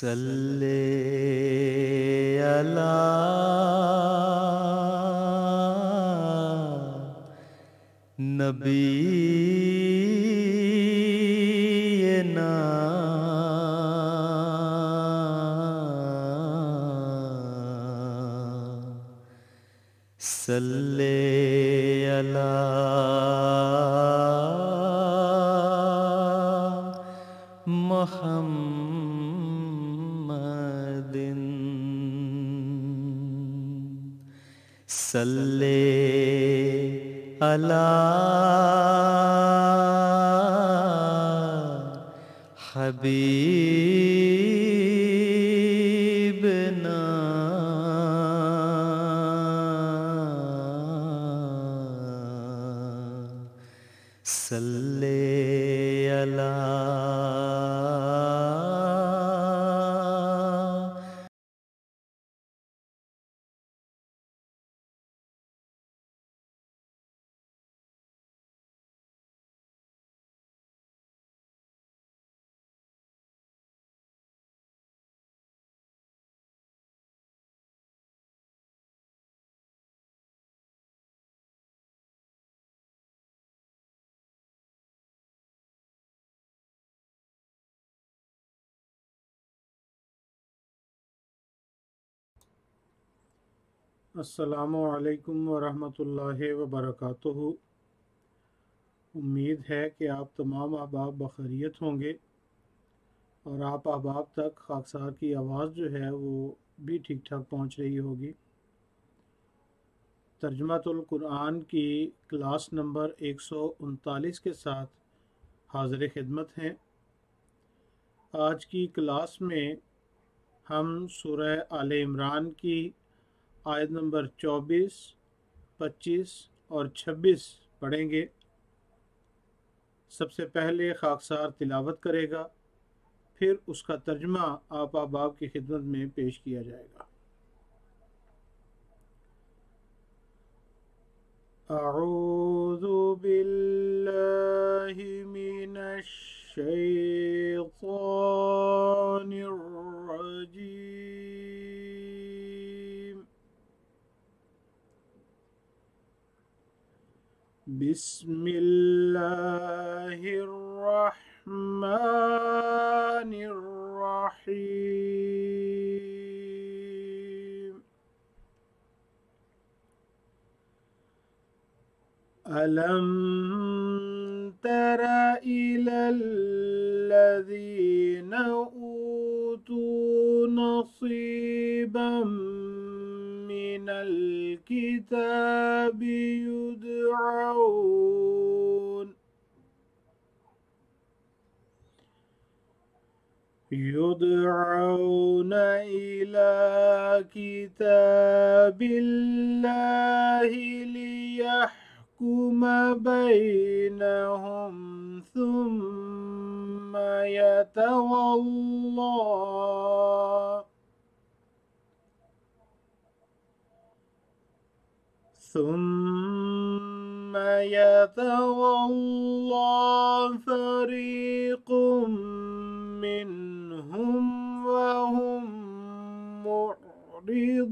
सल्ले अला नबीना सल्ले अला मुहम्मदिन सल्ले अला हबीबना सल्ले अला अस्सलामु अलैकुम वरहमतुल्लाहि वबरकातुहू। उम्मीद है कि आप तमाम अहबाब बखैरियत होंगे और आप अहबाब तक खाकसार की आवाज़ जो है वो भी ठीक ठाक पहुँच रही होगी। तर्जुमातुल कुरान की क्लास नंबर 139 के साथ हाज़िर खिदमत हैं। आज की क्लास में हम सूरह आले इमरान की आयत नंबर 24, 25 और 26 पढ़ेंगे। सबसे पहले खाकसार तिलावत करेगा, फिर उसका तर्जमा आप अहबाब की खिदमत में पेश किया जाएगा। अऊज़ु बिल्लाहि मिनश शैतानिर रजीम। बिस्मिल्लाहिर रहमानिर रहीम। अलम तरा इलल्लज़ीना ऊतू नसीबम मिनल किताबि युदअऊन इला किताबिल्लाहि लियहकुम बैनहुम सुम्मा यतवल्ला फरीक़ुम मिनहुम वहुम मुअरिदून।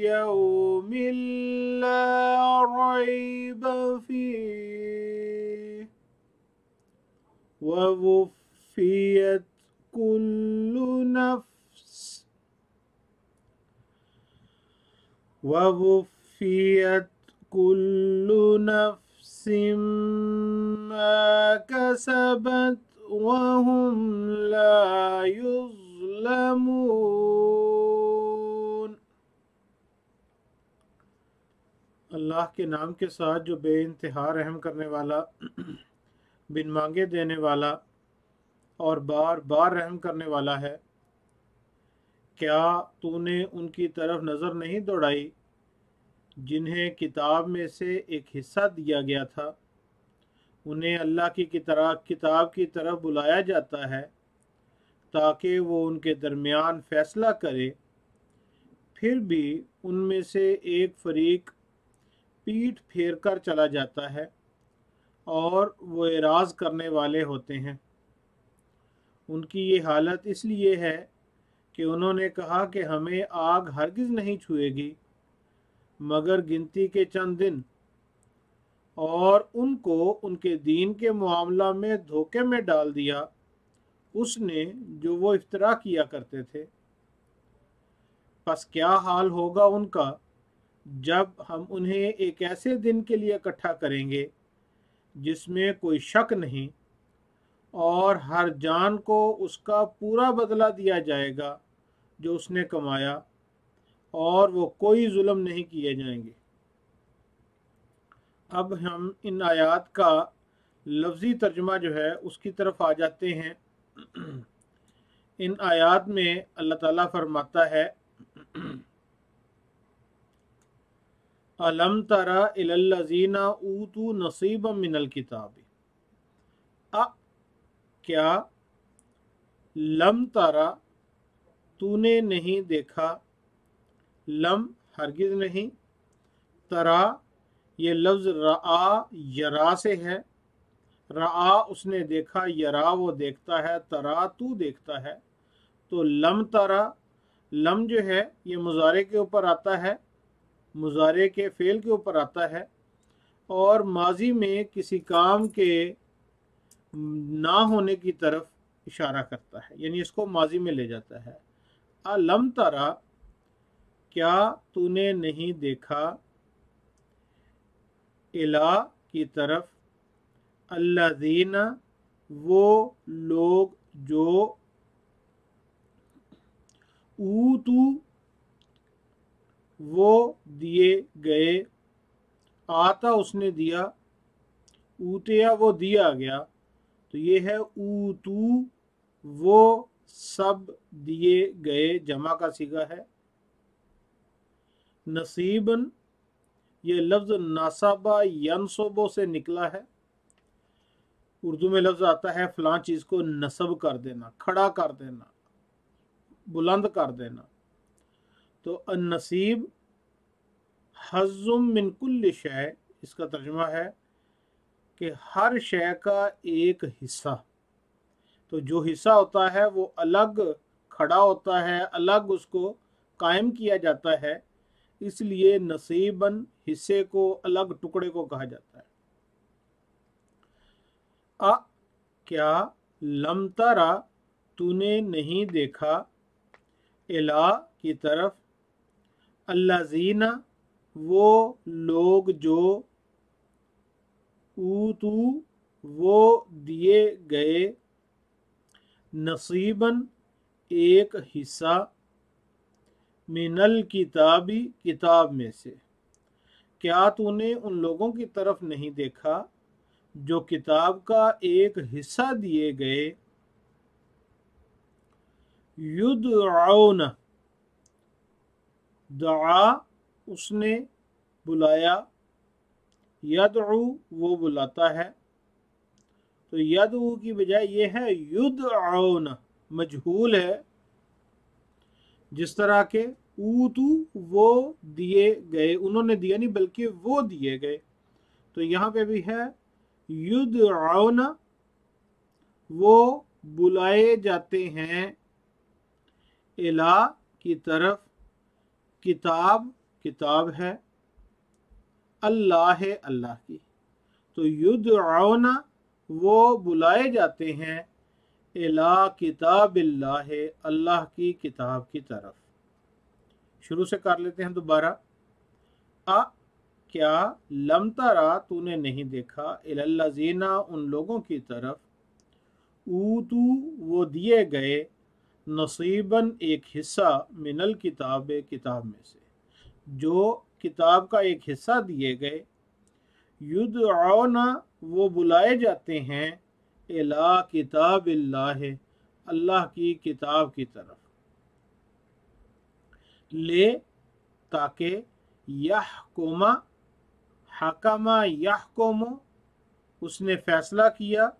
यौमिल ला रैब फीह ववुफ़्फ़ियत कुल्लु नफ्स ववुफ़्फ़ियत कुल्लु नफ्सिम मा कसबत वहुम ला युज़्लमून। अल्लाह के नाम के साथ जो बेइंतहा रहम करने वाला, बिन मांगे देने वाला और बार बार रहम करने वाला है। क्या तूने उनकी तरफ नज़र नहीं दौड़ाई जिन्हें किताब में से एक हिस्सा दिया गया था? उन्हें अल्लाह की किताब की तरफ बुलाया जाता है ताकि वो उनके दरमियान फैसला करे। फिर भी उनमें से एक फरीक पीठ फेर कर चला जाता है और वो एराज़ करने वाले होते हैं। उनकी ये हालत इसलिए है कि उन्होंने कहा कि हमें आग हरगिज़ नहीं छुएगी मगर गिनती के चंद दिन, और उनको उनके दीन के मामला में धोखे में डाल दिया उसने जो वो इफ्तरा किया करते थे। बस क्या हाल होगा उनका जब हम उन्हें एक ऐसे दिन के लिए इकट्ठा करेंगे जिसमें कोई शक नहीं, और हर जान को उसका पूरा बदला दिया जाएगा जो उसने कमाया, और वो कोई जुल्म नहीं किए जाएंगे। अब हम इन आयात का लफ्ज़ी तर्जुमा जो है उसकी तरफ आ जाते हैं। इन आयात में अल्लाह ताला फरमाता है, अलम तरा इलल्लज़ीना ऊतू नसीबम मिनल किताबी। क्या लम तरा तूने नहीं देखा, लम हरगिज़ नहीं, तरा ये लफ्ज़ रआ यरा से है। रआ उसने देखा, यरा वो देखता है, तरा तू देखता है। तो लम तरा, लम जो है ये मुजारे के ऊपर आता है, मुजारे के फ़ेल के ऊपर आता है और माजी में किसी काम के ना होने की तरफ इशारा करता है, यानी इसको माजी में ले जाता है। अलम तरा क्या तूने नहीं देखा, इला की तरफ, अल्लज़ीना वो लोग जो, ऊतू वो दिए गए, आता उसने दिया, ऊतिया वो दिया गया। तो ये है ऊतू वो सब दिए गए, जमा का सीगा है। नसीबन ये लफ्ज़ नासाबा यनसोबो से निकला है। उर्दू में लफ्ज़ आता है फ़लाँ चीज़ को नस्ब कर देना, खड़ा कर देना, बुलंद कर देना। तो अन-नसीब हज़्ज़ुम मिन कुल्लि शै, इसका तर्जुमा है कि हर शय का एक हिस्सा। तो जो हिस्सा होता है वो अलग खड़ा होता है, अलग उसको कायम किया जाता है, इसलिए नसीबन हिस्से को, अलग टुकड़े को कहा जाता है। क्या लम तरा तूने नहीं देखा, इला की तरफ, अल्लाज़ीना वो लोग जो, ऊतू वो दिए गए, नसीबन एक हिस्सा, मिनल किताबी किताब में से। क्या तूने उन लोगों की तरफ नहीं देखा जो किताब का एक हिस्सा दिए गए, युदऔन दआ उसने बुलाया, यदउ वो बुलाता है। तो यदउ की बजाय ये है युदऔन, मजहूल है। जिस तरह के ऊतू वो दिए गए, उन्होंने दिया नहीं बल्कि वो दिए गए, तो यहाँ पे भी है युदऔन वो बुलाए जाते हैं, इला की तरफ, किताब किताब है, अल्लाह है, अल्लाह की। तो युदऔना वो बुलाए जाते हैं, इला किताबिल्लाह अल्लाह की किताब की तरफ। शुरू से कर लेते हैं दोबारा। आ क्या लम तरा तूने नहीं देखा, इलल्लज़ीना उन लोगों की तरफ, ऊतू वो दिए गए, नसीबन एक हिस्सा, मिनल किताब किताब में से, जो किताब का एक हिस्सा दिए गए, युदऔना वो बुलाए जाते हैं, इला किताबिल्लाह अल्लाह की किताब की तरफ, ले ताकि यहकुमा, हकमा यहकुमु उसने फैसला किया,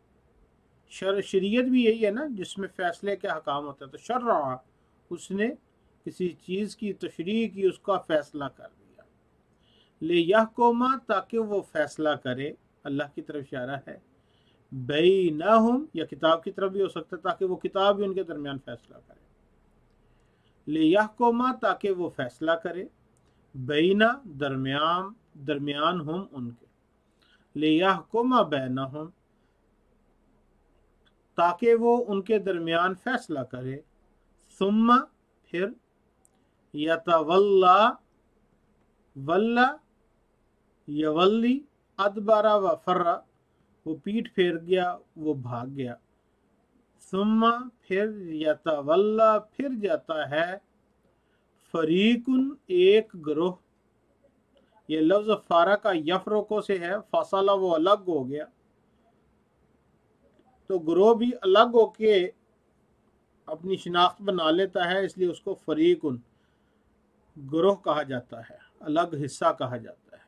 शरीयत भी यही है ना जिसमें फैसले के हकाम होते हैं। तो शर्रा उसने किसी चीज़ की तशरीह की, उसका फैसला कर दिया। ले यहकुमा ताकि वो फैसला करे, अल्लाह की तरफ इशारा है। बैनहुम या किताब की तरफ भी हो सकता है, ताकि वो किताब भी उनके दरमियान फैसला करे। ले यहकुमा ताकि वो फैसला करे, बैना दरमियान, दरमियान हम उनके, ले यहकुमा बैनहुम ताकि वो उनके दरमियान फैसला करे। सुम्मा फिर, यतवल्ला वल्ला यवल्ली, अदबरा व फर्रा वो पीठ फेर गया, वो भाग गया। सुम्मा फिर, यतवल्ला फिर जाता है, फरीकुन एक ग्रोह, ये लफ्ज़ फारा का यफरको से है, फसला वो अलग हो गया, तो ग्रोह भी अलग होके अपनी शिनाख्त बना लेता है, इसलिए उसको फरीकुन ग्रोह कहा जाता है, अलग हिस्सा कहा जाता है।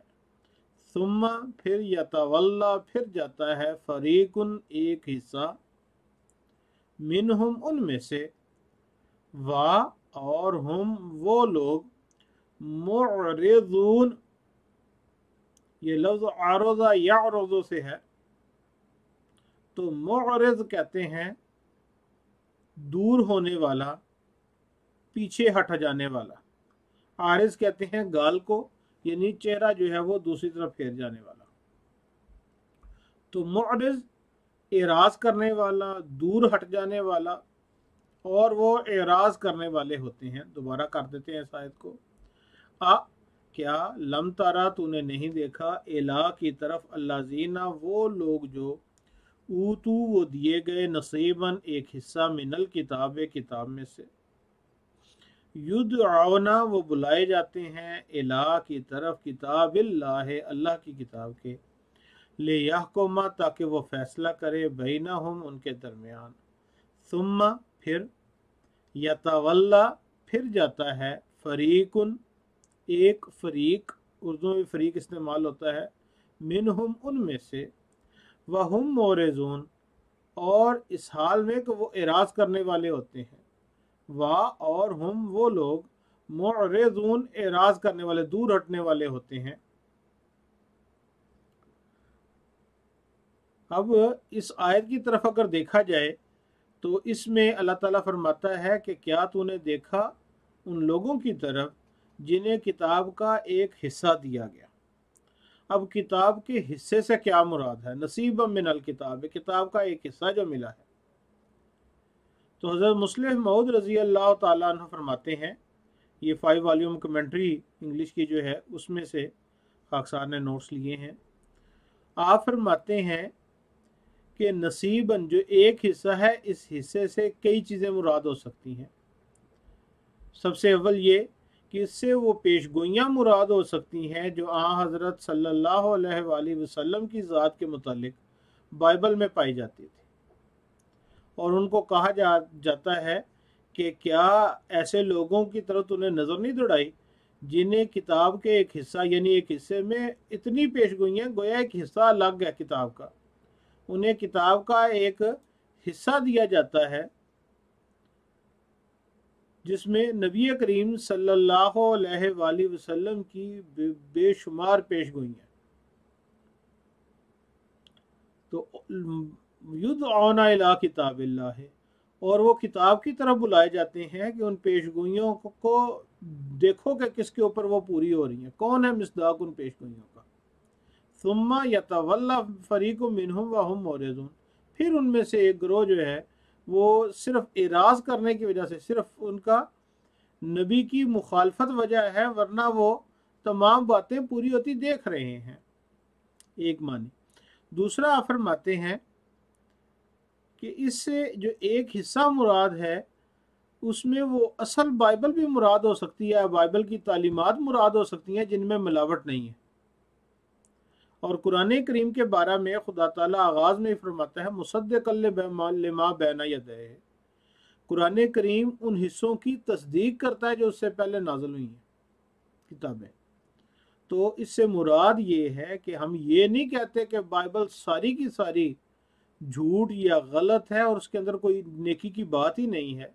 सुम्मा फिर, यतवल्ला फिर जाता है, फरीकुन एक हिस्सा, मिनहुम उनमें से, वा और हम वो लोग, मुअरिज़ून ये लफ्ज़ आरोज़ा यारोज़ो से है, तो मुअरिज़ कहते हैं दूर होने वाला, पीछे हट जाने वाला। आरिज़ कहते हैं गाल को, यानी चेहरा जो है वो दूसरी तरफ फेर जाने वाला। तो मुअरिज़ एराज करने वाला, दूर हट जाने वाला, और वो एराज करने वाले होते हैं। दोबारा कर देते हैं इस आयत को। आ क्या लम तारा तूने नहीं देखा, इला की तरफ, अल्लाज़ीना वो लोग जो, ऊतू वो दिए गए, नसीबन एक हिस्सा, मिनल किताब किताब में से, युदऔना वो बुलाए जाते हैं, इला की तरफ, किताबिल्लाह अल्लाह की किताब के, ले यहकुमा ताकि वो फैसला करे, बैनहुम उनके दरमियान। सुम्मा फिर, यतवल्ला फिर जाता है, फरीकुन एक फरीक, उर्दू में फरीक इस्तेमाल होता है, मिनहुम उनमें से, वहुम मोरेजून और इस हाल में कि वो एराज करने वाले होते हैं, वाह और हम वो लोग, मोरेजून एराज करने वाले, दूर हटने वाले होते हैं। अब इस आयत की तरफ अगर देखा जाए तो इसमें अल्लाह ताला फरमाता है कि क्या तूने देखा उन लोगों की तरफ जिन्हें किताब का एक हिस्सा दिया गया। अब किताब के हिस्से से क्या मुराद है, नसीब मिनल किताब, किताब का एक हिस्सा जो मिला है। तो हज़रत मुस्लिम मऊद रज़ी अल्लाह ताला अन्हु फरमाते हैं, ये 5 वॉल्यूम कमेंट्री इंग्लिश की जो है उसमें से खाकसार ने नोट्स लिए हैं। आप फरमाते हैं कि नसीबन जो एक हिस्सा है, इस हिस्से से कई चीज़ें मुराद हो सकती हैं। सबसे अव्वल ये कि इससे वो पेशगोइयाँ मुराद हो सकती हैं जो हज़रत सल्लल्लाहु अलैहि वसल्लम की ज़ात के मुतालिक बाइबल में पाई जाती थी, और उनको कहा जाता है कि क्या ऐसे लोगों की तरफ तूने नज़र नहीं दौड़ाई जिन्हें किताब के एक हिस्सा, यानी एक हिस्से में इतनी पेशगोइयाँ, गोया एक हिस्सा अलग है किताब का, उन्हें किताब का एक हिस्सा दिया जाता है जिसमें नबी करीम सल्लल्लाहु अलैहि वसल्लम की बेशुमार पेशगोइयाँ। तो युदऔना इला किताबिल्लाह, और वो किताब की तरफ बुलाए जाते हैं कि उन पेशगोइयों को देखो कि किसके ऊपर वो पूरी हो रही है, कौन है मिस्दाक उन पेशगोइयों का। सुम्मा यतवल्ला फरीकुम मिनहुम व हुम मोरिदून, फिर उनमें से एक गिरोह जो है वो सिर्फ इराज करने की वजह से, सिर्फ उनका नबी की मुखालफत वजह है, वरना वो तमाम बातें पूरी होती देख रहे हैं। एक मानी। दूसरा आप फरमाते हैं कि इससे जो एक हिस्सा मुराद है उसमें वो असल बाइबल भी मुराद हो सकती है, बाइबल की तालीमात मुराद हो सकती हैं जिनमें मिलावट नहीं है। और कुरान करीम के बारे में खुदा ताला आगाज़ में फरमाता है मुसद्दिक़न लिमा बैना यदैहि, कुरान करीम उन हिस्सों की तस्दीक करता है जो उससे पहले नाज़िल हुई हैं किताबें। तो इससे मुराद ये है कि हम ये नहीं कहते कि बाइबल सारी की सारी झूठ या गलत है और उसके अंदर कोई नेकी की बात ही नहीं है,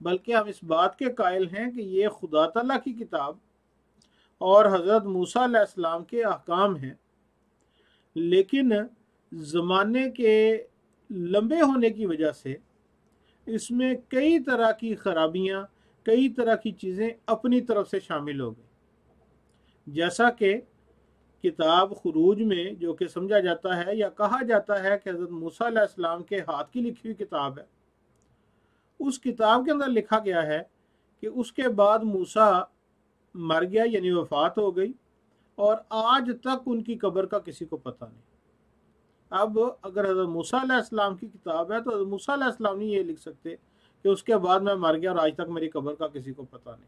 बल्कि हम इस बात के कायल हैं कि ये खुदा ताला की किताब और हज़रत मूसा अलैहिस्सलाम के अहकाम हैं। लेकिन ज़माने के लंबे होने की वजह से इसमें कई तरह की खराबियां, कई तरह की चीज़ें अपनी तरफ से शामिल हो गई। जैसा कि किताब खुरूज में जो कि समझा जाता है या कहा जाता है कि हज़रत मूसा अलैहिस्सलाम के हाथ की लिखी हुई किताब है, उस किताब के अंदर लिखा गया है कि उसके बाद मूसा मर गया, यानी वफात हो गई, और आज तक उनकी कब्र का किसी को पता नहीं। अब अगर हज़रत मूसा अलैहिस्सलाम की किताब है तो हज़रत मूसा अलैहिस्सलाम नहीं ये लिख सकते कि उसके बाद मैं मर गया और आज तक मेरी कब्र का किसी को पता नहीं।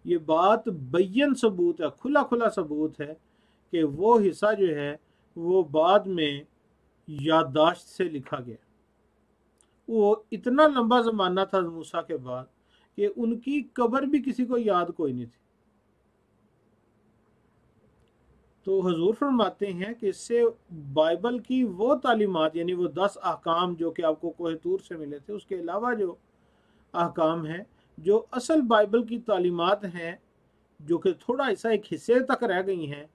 ये बात बय्यन सबूत है, खुला खुला सबूत है कि वो हिस्सा जो है वो बाद में याददाश्त से लिखा गया। वो इतना लंबा ज़माना था मूसा के बाद कि उनकी कब्र भी किसी को याद कोई नहीं थी। तो हजूर फरमाते हैं कि इससे बाइबल की वो तालीमात, यानी वो 10 अहकाम जो कि आपको कोह तूर से मिले थे, उसके अलावा जो अहकाम हैं जो असल बाइबल की तालीमात हैं, जो कि थोड़ा ऐसा एक हिस्से तक रह गई हैं,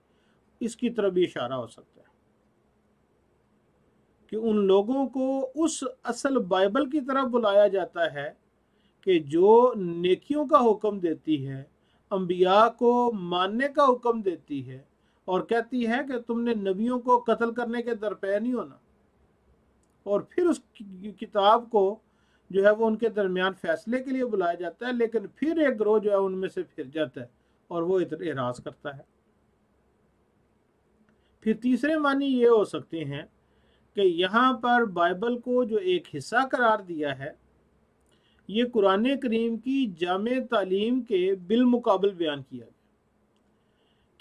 इसकी तरफ भी इशारा हो सकता है कि उन लोगों को उस असल बाइबल की तरफ बुलाया जाता है कि जो नेकियों का हुक्म देती है, अंबिया को मानने का हुक्म देती है, और कहती है कि तुमने नबियों को कत्ल करने के दरपे नहीं होना। और फिर उस किताब को जो है वो उनके दरमियान फैसले के लिए बुलाया जाता है, लेकिन फिर एक गिरोह जो है उनमें से फिर जाता है और वो एराज करता है। फिर तीसरे मानी ये हो सकते हैं कि यहाँ पर बाइबल को जो एक हिस्सा करार दिया है, ये कुरान करीम की जामे तालीम के बिलमुकाबल बयान किया गया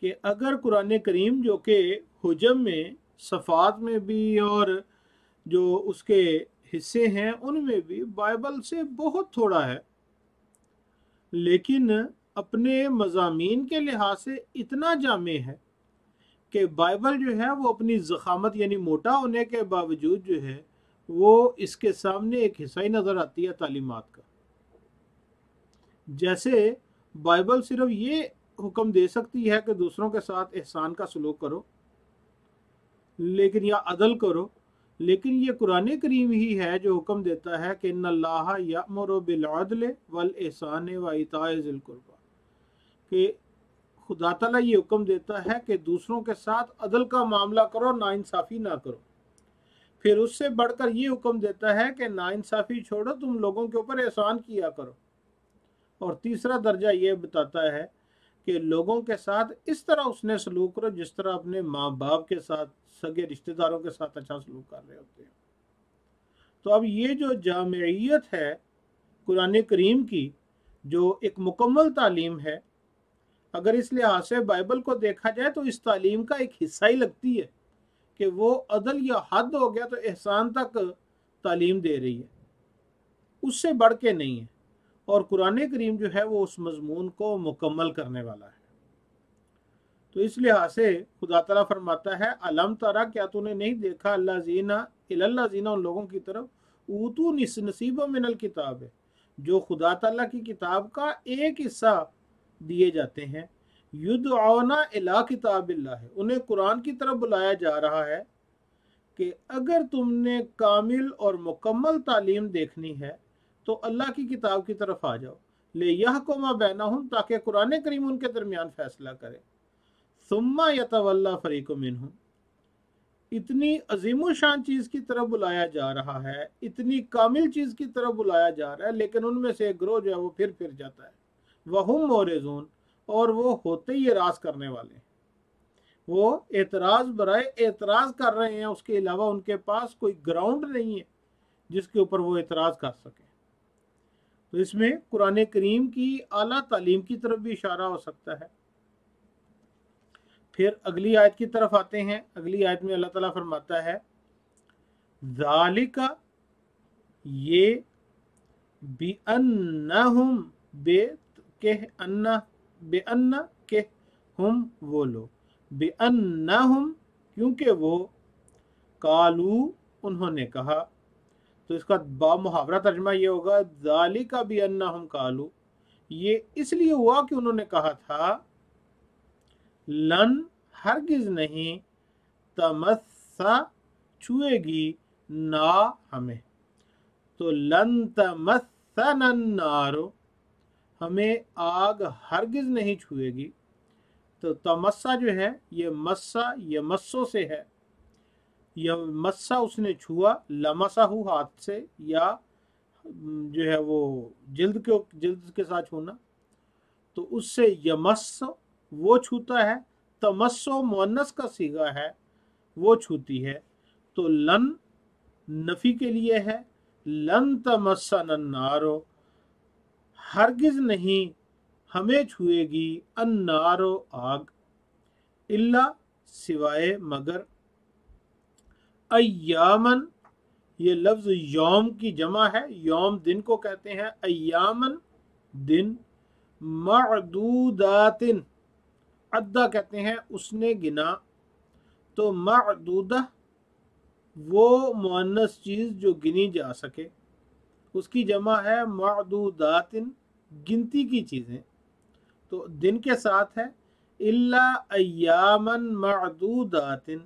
कि अगर कुरान करीम जो कि हुजम में, सफ़ात में भी और जो उसके हिस्से हैं उनमें भी बाइबल से बहुत थोड़ा है, लेकिन अपने मज़ामीन के लिहाज से इतना जामे है कि बाइबल जो है वो अपनी ज़खामत यानी मोटा होने के बावजूद जो है वो इसके सामने एक हिस्सा ही नज़र आती है तालीमात का। जैसे बाइबल सिर्फ ये हुक्म दे सकती है कि दूसरों के साथ एहसान का सलूक करो, लेकिन या अदल करो, लेकिन ये कुरान करीम ही है जो हुक्म देता है कि इन्नल्लाह यअमुरु बिल अदल वल एहसान व इताए ज़िल कुर्बा, कि खुदा ताला ये हुक्म देता है कि दूसरों के साथ अदल का मामला करो, नाइंसाफ़ी ना करो। फिर उससे बढ़कर ये हुक्म देता है कि नाइंसाफ़ी छोड़ो, तुम लोगों के ऊपर एहसान किया करो। और तीसरा दर्जा ये बताता है कि लोगों के साथ इस तरह उसने सलूक करो जिस तरह अपने माँ बाप के साथ, सगे रिश्तेदारों के साथ अच्छा सलूक कर रहे होते हैं। तो अब ये जो जामियत है कुरान करीम की, जो एक मुकम्मल तालीम है, अगर इस लिहाज से बाइबल को देखा जाए तो इस तालीम का एक हिस्सा ही लगती है कि वो अदल या हद हो गया तो एहसान तक तालीम दे रही है, उससे बढ़ के नहीं है। और कुरान करीम जो है वो उस मजमून को मुकम्मल करने वाला है। तो इस लिहाज से खुदा ताला फरमाता है अलम तारा, क्या तूने नहीं देखा, अल्लाह जीना उन लोगों की तरफ, ऊतू नसीब मिनल किताब है, जो खुदा ताला की किताब का एक हिस्सा दिए जाते हैं, युदऔना इला किताबिल्लाह है, उन्हें कुरान की तरफ बुलाया जा रहा है कि अगर तुमने कामिल और मुकम्मल तालीम देखनी है तो अल्लाह की किताब की तरफ आ जाओ। ले यहकुम बैनहुम, ताकि कुरान करीम उनके दरमियान फैसला करे। सुम्मा यतवल्ला फरीकुम मिनहुम, इतनी अजीम शान चीज़ की तरफ बुलाया जा रहा है, इतनी कामिल चीज़ की तरफ बुलाया जा रहा है, लेकिन उनमें से एक ग्रोह जो है वो फिर जाता है। वहुम मोरज़ून, और वो होते ही एराज करने वाले, वो एतराज़ बराए एतराज़ कर रहे हैं, उसके अलावा उनके पास कोई ग्राउंड नहीं है जिसके ऊपर वो एतराज़ कर सकें। तो इसमें कुरान करीम की आला तालीम की तरफ भी इशारा हो सकता है। फिर अगली आयत की तरफ आते हैं। अगली आयत में अल्लाह ताला फरमाता है, ज़ालिका, ये, बिअन्नहुम, बेअन्ना के हम, वो लोग, बेअन्नहुम, क्योंकि वो, कालू, उन्होंने कहा। तो इसका बा मुहावरा तर्जमा ये होगा, ज़ालिका बिअन्नहुम कालू, ये इसलिए हुआ कि उन्होंने कहा था, लन, हरगिज नहीं, तमस्सा, छुएगी, ना हमें। तो लन तमस्सना नारो, हमें आग हरगिज नहीं छुएगी। तो तमस्सा जो है ये मस्सा यमस्सो से है, यह मस्सा उसने छुआ, लमसाहु हाथ से, या जो है वो जिल्द के साथ छूना, तो उससे यमस्स वो छूता है, तमस्सो मुअन्नस का सीगा है, वो छूती है। तो लन नफी के लिए है, लन तमस्सना नारो, हरगिज नहीं हमें छुएगी, अन्नारो, आग, इल्ला, सिवाय, मगर, अय्यामन, ये लफ्ज यौम की जमा है, यौम दिन को कहते हैं, अय्यामन दिन, मअदूदातिन, अद्दा कहते हैं उसने गिना, तो मअदूदा वो मुअन्नस चीज़ जो गिनी जा सके, उसकी जमा है मअदूदातिन, गिनती की चीज़ें, तो दिन के साथ है, इल्ला अय्यामन मअदूदातिन,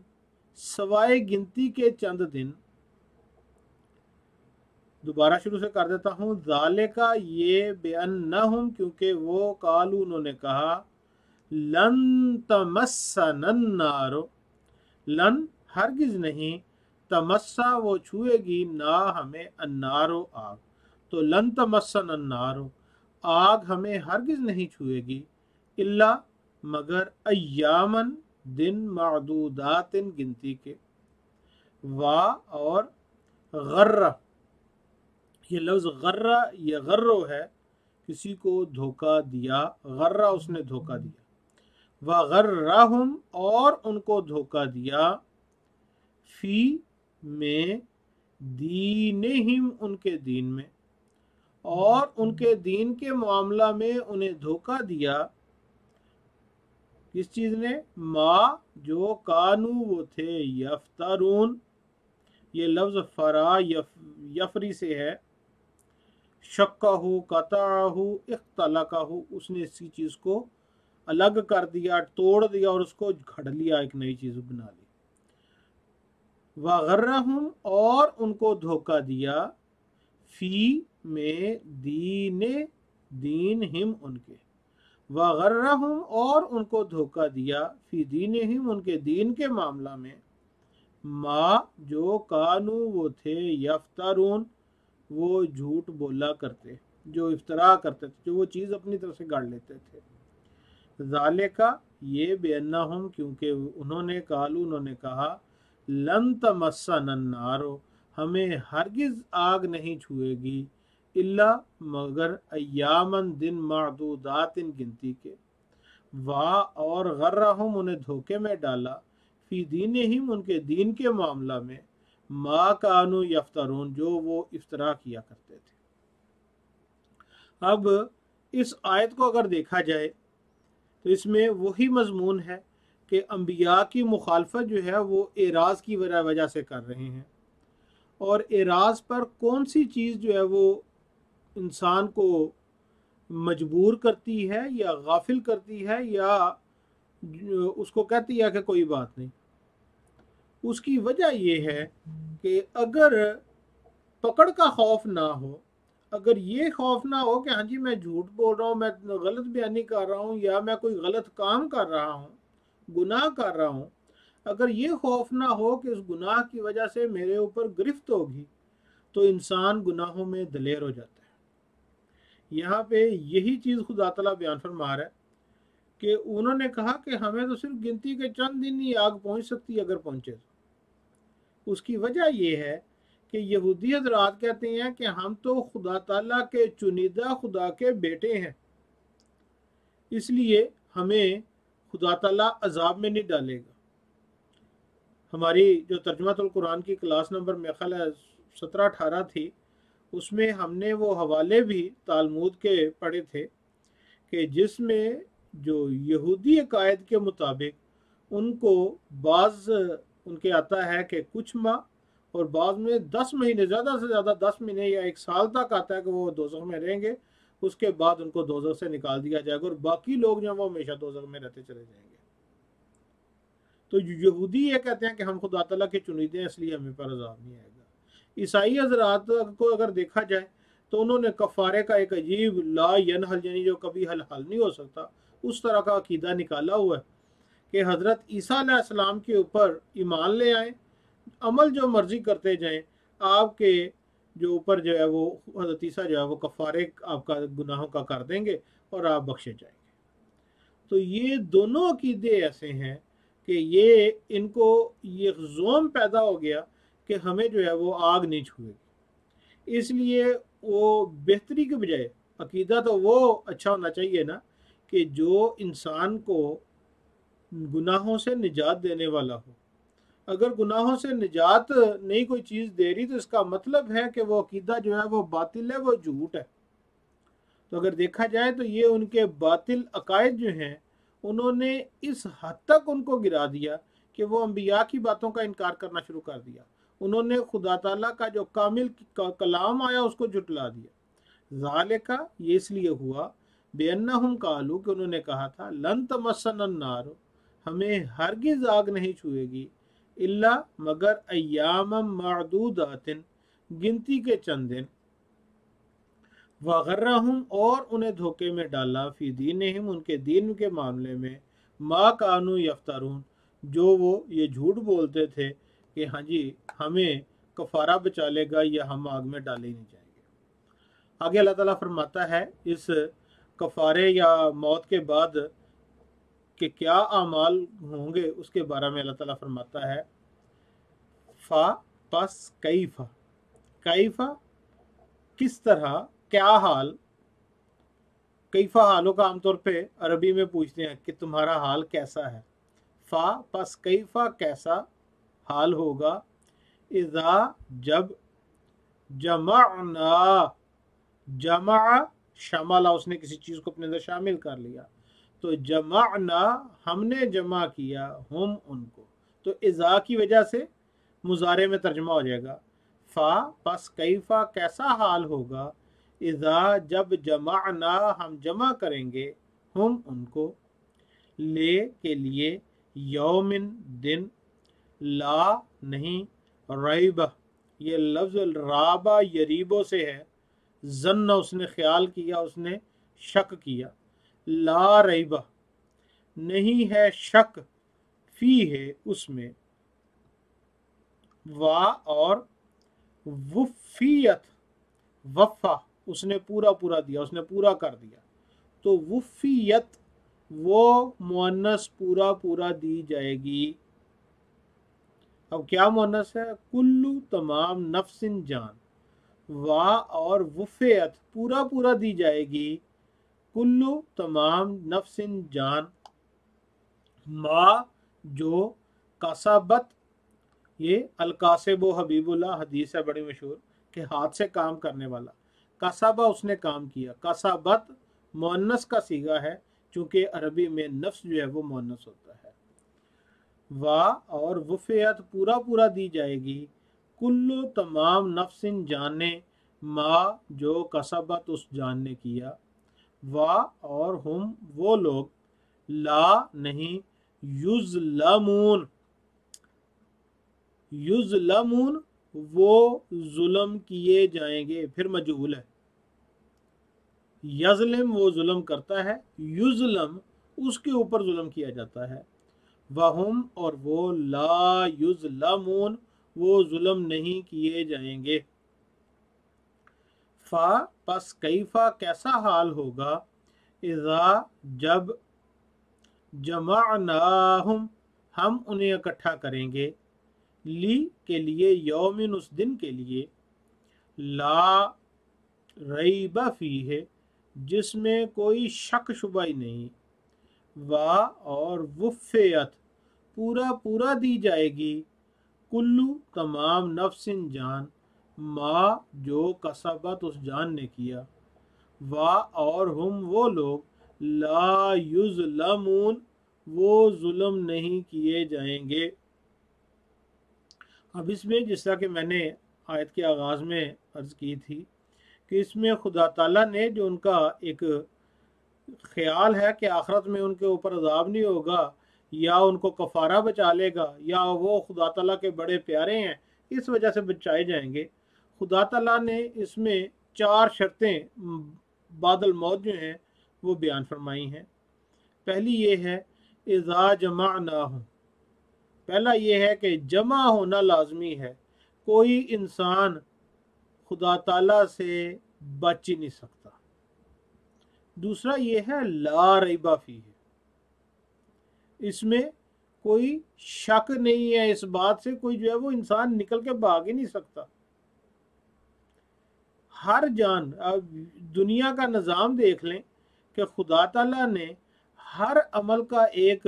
सवाए गिनती के चंद दिन। दोबारा शुरू से कर देता हूँ, ज़ालिका, ये, बेअन्नहुम, क्योंकि वो, कालू, उन्होंने कहा, लन तमस्सनन नारो, लन हरगिज नहीं, तमस्सा वो छुएगी, ना हमें, अन्नारो, आग। तो लन तमस्सनन नारो, आग हमें हरगिज नहीं छुएगी, इल्ला, मगर, अय्यामन, दिन, मादूदातिन, गिनती के, वा, और, गर्रा, ये लफ्ज़ गर्रा, ये गर्रो है, किसी को धोखा दिया, गर्रा उसने धोखा दिया, व गर्राहुम, और उनको धोखा दिया, फी, में, दीनिहिम, उनके दीन में, और उनके दीन के मामला में उन्हें धोखा दिया, किस चीज़ ने, माँ, जो, कानू, वो थे, यफ्तारून, ये लफ्ज़ फरा यफरी से है, शक्काहू, कताहू, इख्तलकाहू, उसने इसी चीज़ को अलग कर दिया, तोड़ दिया, और उसको घड़ लिया, एक नई चीज़ बना ली। वगर्रहुम, और उनको धोखा दिया, फी, में, दीन हिम, उनके, वगर्रहुम, और उनको धोखा दिया, फी दीन हिम, उनके दीन के मामला में, माँ, जो, कानू, वो थे, यफ्तारून, वो झूठ बोला करते, जो इफ्तरा करते थे, जो वो चीज़ अपनी तरफ से गाड़ लेते थे। ज़ालिका, ये, बेअन्नहुम, क्योंकि उन्होंने, कालू, उन्होंने कहा, लन तमस्सना नारो, हमें हरगिज आग नहीं छुएगी, इल्ला, मगर, अय्यामन, दिन, मादूदातिन, गिनती के, वा, और गर्रहुम, उन्हें धोखे में डाला, फी दीनिहिम, उनके दीन के मामला में, मा कानू यफ्तरून, जो वो इफ्तरा किया करते थे। अब इस आयत को अगर देखा जाए तो इसमें वही मजमून है कि अंबिया की मुखालफत जो है वो एराज़ की वजह से कर रहे हैं, और एराज़ पर कौन सी चीज़ जो है वो इंसान को मजबूर करती है या गाफिल करती है या उसको कहती है कि कोई बात नहीं। उसकी वजह यह है कि अगर पकड़ का खौफ ना हो, अगर ये खौफ ना हो कि हाँ जी मैं झूठ बोल रहा हूँ, मैं गलत बयानी कर रहा हूँ, या मैं कोई गलत काम कर रहा हूँ, गुनाह कर रहा हूँ, अगर ये खौफ ना हो कि उस गुनाह की वजह से मेरे ऊपर गिरफ्त होगी, तो इंसान गुनाहों में दलेर हो जाता है। यहाँ पे यही चीज़ खुदा तआला बयान फरमा रहा है कि उन्होंने कहा कि हमें तो सिर्फ गिनती के चंद दिन ही आग पहुंच सकती है, अगर पहुंचे तो। उसकी वजह यह है कि यहूदी हजरात कहते हैं कि हम तो खुदा ताला के चुनिंदा खुदा के बेटे हैं, इसलिए हमें खुदा ताला अजाब में नहीं डालेगा। हमारी जो तर्जुमातुल कुरान की क्लास नंबर मेरे ख्याल है 17-18 थी, उसमें हमने वो हवाले भी तालमूद के पढ़े थे कि जिसमें जो यहूदी अकायद के मुताबिक उनको बाज़ उनके आता है कि कुछ माह और बाद में 10 महीने, ज़्यादा से ज़्यादा 10 महीने या 1 साल तक आता है कि वो दोज़ख में रहेंगे, उसके बाद उनको दोज़ख से निकाल दिया जाएगा और बाकी लोग जो वो हमेशा दोज़ख में रहते चले जाएंगे। तो यहूदी ये कहते हैं कि हम खुदा ताला के चुनिंदे हैं, इसलिए हमें पर अज़ाब नहीं आएगा। ईसाई हजरात को अगर देखा जाए तो उन्होंने कफ़ारे का एक अजीब ला यनहल, यानी जो कभी हल नहीं हो सकता, उस तरह का अकीदा निकाला हुआ है कि हज़रत ईसा अलैहिस्सलाम के ऊपर ईमान ले आए, अमल जो मर्जी करते जाएं, आपके जो ऊपर जो है वो हज़रत ईसा जो है वो कफ़ारे आपका गुनाहों का कर देंगे और आप बख्शे जाएंगे। तो ये दोनों अकीदे ऐसे हैं कि ये इनको ये ज़ोम पैदा हो गया कि हमें जो है वो आग नहीं छुएगी, इसलिए वो बेहतरी के बजाय अकीदा तो वो अच्छा होना चाहिए ना कि जो इंसान को गुनाहों से निजात देने वाला हो। अगर गुनाहों से निजात नहीं कोई चीज़ दे रही, तो इसका मतलब है कि वो अकीदा जो है वो बातिल है, वो झूठ है। तो अगर देखा जाए तो ये उनके बातिल अकायद जो हैं, उन्होंने इस हद तक उनको गिरा दिया कि वो अंबिया की बातों का इनकार करना शुरू कर दिया। उन्होंने खुदा ताला का जो कामिल कलाम आया उसको जुटला दिया। ज़ालिका, ये इसलिए हुआ बेअन्नहुम कालू, कि उन्होंने कहा था लन तमस्सन नार, हमें हरगिज आग नहीं छुएगी, इल्ला मगर अय्याम मादूदातिन, गिनती के चंद दिन, वगर्रहुम, और उन्हें धोखे में डाला, फी दीनिहिम, उनके दीन के मामले में, मा कानू यफ्तरून, जो वो ये झूठ बोलते थे कि हाँ जी हमें कफारा बचा लेगा या हम आग में डाले नहीं जाएंगे। आगे अल्लाह ताला फरमाता है इस कफारे या मौत के बाद कि क्या आमाल होंगे, उसके बारे में अल्लाह ताला फरमाता है फा पस कैफा, कैफा किस तरह, क्या हाल, कैफा हालों का आमतौर पे अरबी में पूछते हैं कि तुम्हारा हाल कैसा है। फा पस कैफा कैसा हाल होगा, इज़ा जब, जमाना, जमा शमाला, उसने किसी चीज़ को अपने अंदर शामिल कर लिया, तो जमाना हमने जमा किया, हम उनको, तो इज़ा की वजह से मुजारे में तर्जमा हो जाएगा फा पस कैफा कैसा हाल होगा, इज़ा जब जमाना हम जमा करेंगे, हम उनको, ले के लिए, यौमिन दिन, ला नहीं, रैबा, ये लफ्ज़ राबा यरीबो से है, जन्ना उसने ख्याल किया, उसने शक किया, ला रैबा नहीं है शक, फी है उसमें, वा और वुफ़ियत, वफ़ा उसने पूरा पूरा दिया, उसने पूरा कर दिया, तो वुफ़ियत वो मुअन्नस पूरा पूरा दी जाएगी। अब क्या मुअन्नस है, कुल्लू तमाम, नफ्सिन जान, वा और वुफ़ियत पूरा पूरा दी जाएगी, कुल्लू तमाम, नफ्सिन जान, मा जो, कासाबत, ये अलकासिबो हबीबुल्लाह हदीस है बड़ी मशहूर कि हाथ से काम करने वाला, कासाबा उसने काम किया, कासाबत मुअन्नस का सीगा है चूँकि अरबी में नफ्स जो है वो मुअन्नस होता है। वा और वुफ़ियत पूरा पूरा दी जाएगी, कुल्लु तमाम, नफ्सिन जाने, मा जो, कसबत उस जान ने किया, वा और हम वो लोग, ला नहीं, युज़लमून, युज़लमून वो जुल्म किए जाएंगे, फिर मजहूल है, यज़लिम वो जुल्म करता है, युज़लम उसके ऊपर जुल्म किया जाता है, वहुम और वो ला युज़लमून वो जुल्म नहीं किए जाएंगे। फा पस कैफा कैसा हाल होगा, इज़ा जब जमानाहुम हम उन्हें इकट्ठा करेंगे, ली के लिए यौमिन उस दिन के लिए, ला रईबा फी है जिसमें कोई शक शुबा ही नहीं, वा और वुफ़ियत पूरा पूरा दी जाएगी, कुल्लू तमाम नफ्सिन जान, माँ जो कसबत उस जान ने किया, वा और हम वो लोग ला युज़लमून वो जुल्म नहीं किए जाएंगे। अब इसमें जिस तरह कि मैंने आयत के आगाज़ में अर्ज़ की थी कि इसमें खुदा ताला ने जो उनका एक ख्याल है कि आखिरत में उनके ऊपर अज़ाब नहीं होगा या उनको कफ़ारा बचा लेगा या वो खुदा ताला के बड़े प्यारे हैं इस वजह से बचाए जाएंगे, खुदा ताला ने इसमें 4 शर्तें बादल मौत जो हैं वो बयान फरमाई हैं। पहली ये है इज़ा जमा ना हो, पहला ये है कि जमा होना लाजमी है, कोई इंसान खुदा ताला से बच ही नहीं सकता। दूसरा ये है ला रईबा फी है, इसमें कोई शक नहीं है, इस बात से कोई जो है वो इंसान निकल के भाग ही नहीं सकता। हर जान, अब दुनिया का निज़ाम देख लें कि खुदा ताला ने हर अमल का एक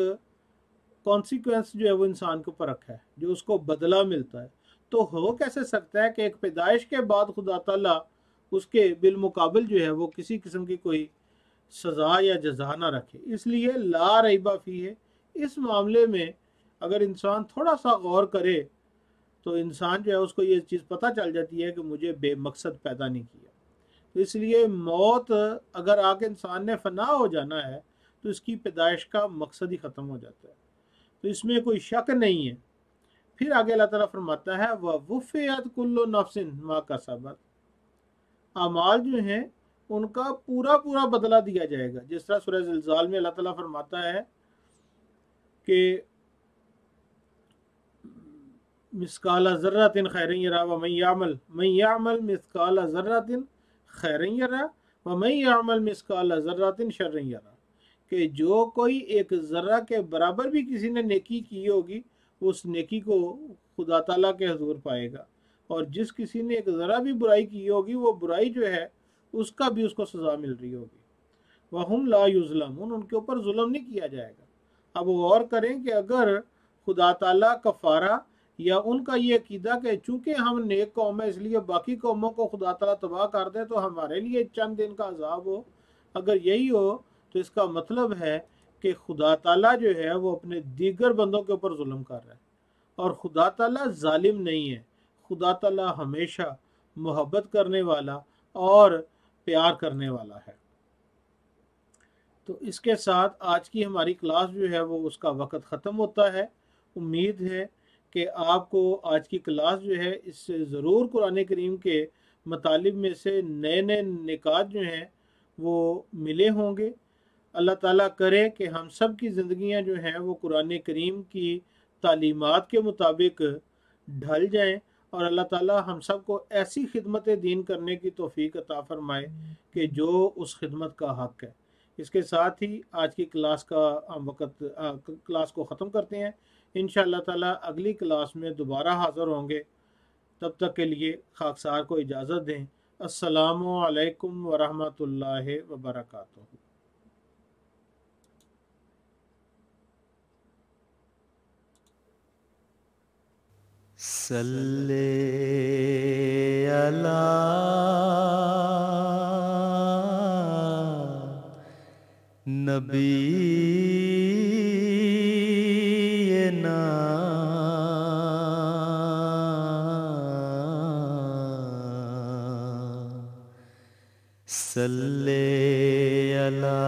कॉन्सिक्वेंस जो है वो इंसान के ऊपर रखा है, जो उसको बदला मिलता है। तो हो कैसे सकता है कि एक पैदाइश के बाद खुदा ताला उसके बिलमुकाबिल जो है वो किसी किस्म की कोई सज़ा या जज़ा ना रखे। इसलिए ला रईबा फी है। इस मामले में अगर इंसान थोड़ा सा गौर करे तो इंसान जो है उसको ये चीज़ पता चल जाती है कि मुझे बेमकसद पैदा नहीं किया। तो इसलिए मौत अगर आके इंसान ने फना हो जाना है तो इसकी पैदाइश का मकसद ही ख़त्म हो जाता है, तो इसमें कोई शक नहीं है। फिर आगे अल्लाह ताला फरमाता है वह वुफ़ियत कुल्लु नफ्सिन मा कसबत, अमाल जो हैं उनका पूरा पूरा बदला दिया जाएगा। जिस तरह सूरह ज़िलज़ाल में अल्लाह ताला फरमाता है कि मिस्काला ज़र्रतिन खैरन यरा व मन यामल मिस्काला ज़र्रतिन खैरन यरा व मन यामल मिस्काला ज़र्रतिन शर्रन यरा, कि जो कोई एक ज़र्रा के बराबर भी किसी ने नेकी की होगी उस नेकी को खुदा ताला के हुज़ूर पाएगा, और जिस किसी ने एक ज़रा भी बुराई की होगी वो बुराई जो है उसका भी उसको सज़ा मिल रही होगी। वहुम ला युज़लमून उनके ऊपर जुल्म नहीं किया जाएगा। अब गौर करें कि अगर खुदा ताला कफ़ारा या उनका ये अकीदा कि चूँकि हम नेक कौम है इसलिए बाकी कौमों को खुदा ताला तबाह कर दे तो हमारे लिए चंद दिन का अजाब हो, अगर यही हो तो इसका मतलब है कि खुदा ताला जो है वो अपने दीगर बंदों के ऊपर जुल्म कर रहा है, और खुदा ताला जालिम नहीं है। खुदा ताला हमेशा मोहब्बत करने वाला और प्यार करने वाला है। तो इसके साथ आज की हमारी क्लास जो है वो उसका वक़्त ख़त्म होता है। उम्मीद है कि आपको आज की क्लास जो है इससे ज़रूर कुरान करीम के मतालिब में से नए नए निकात जो हैं वो मिले होंगे। अल्लाह ताला करे कि हम सब की ज़िंदगियाँ जो हैं वो कुरान करीम की तालीमात के मुताबिक ढल जाएं, और अल्लाह ताला हम सब को ऐसी खिदमत दीन करने की तौफीक अता फरमाए कि जो उस खिदमत का हक़ है। इसके साथ ही आज की क्लास का क्लास को ख़त्म करते हैं। इंशाअल्लाह ताला अगली क्लास में दोबारा हाज़िर होंगे। तब तक के लिए खाकसार को इजाज़त दें। अस्सलामु अलैकुम वरहमतुल्लाहि वबरकातुहू। सल्ले अला नबीना सल्ले अला